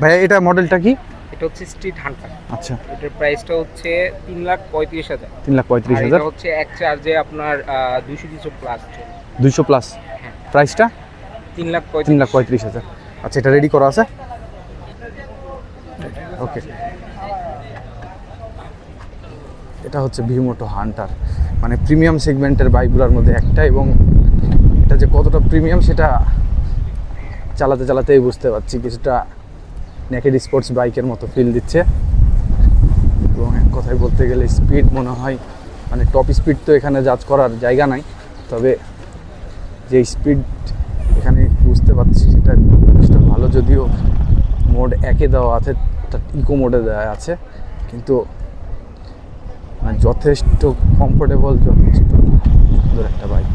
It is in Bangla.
ভাইয়া এটা মডেলটা কি? এটা হচ্ছে স্ট্রিট হান্টার। আচ্ছা, এটার প্রাইসটা হচ্ছে 3,35,000। 3,35,000। এটা হচ্ছে এক চার্জে আপনার 200 প্লাস চলে। 200 প্লাস। হ্যাঁ, প্রাইসটা 3,35,000। 3,35,000। আচ্ছা, এটা রেডি করা আছে। ওকে, এটা হচ্ছে ভিমোটো হান্টার, মানে প্রিমিয়াম সেগমেন্টের বাইকগুলোর মধ্যে একটা, এবং এটা যে কতটা প্রিমিয়াম সেটা চালাতে চালাতেই বুঝতে পারছি। কিছুটা নেকেড স্পোর্টস বাইকের মতো ফিল দিচ্ছে, এবং এক কথায় বলতে গেলে স্পিড মনে হয়, মানে টপ স্পিড তো এখানে জাজ করার জায়গা নাই, তবে যে স্পিড এখানে বুঝতে পারছি সেটা যথেষ্ট ভালো। যদিও মোড একে দেওয়া আছে, ইকো মোডে দেওয়া আছে, কিন্তু মানে যথেষ্ট কমফোর্টেবল, যথেষ্ট সুন্দর একটা বাইক।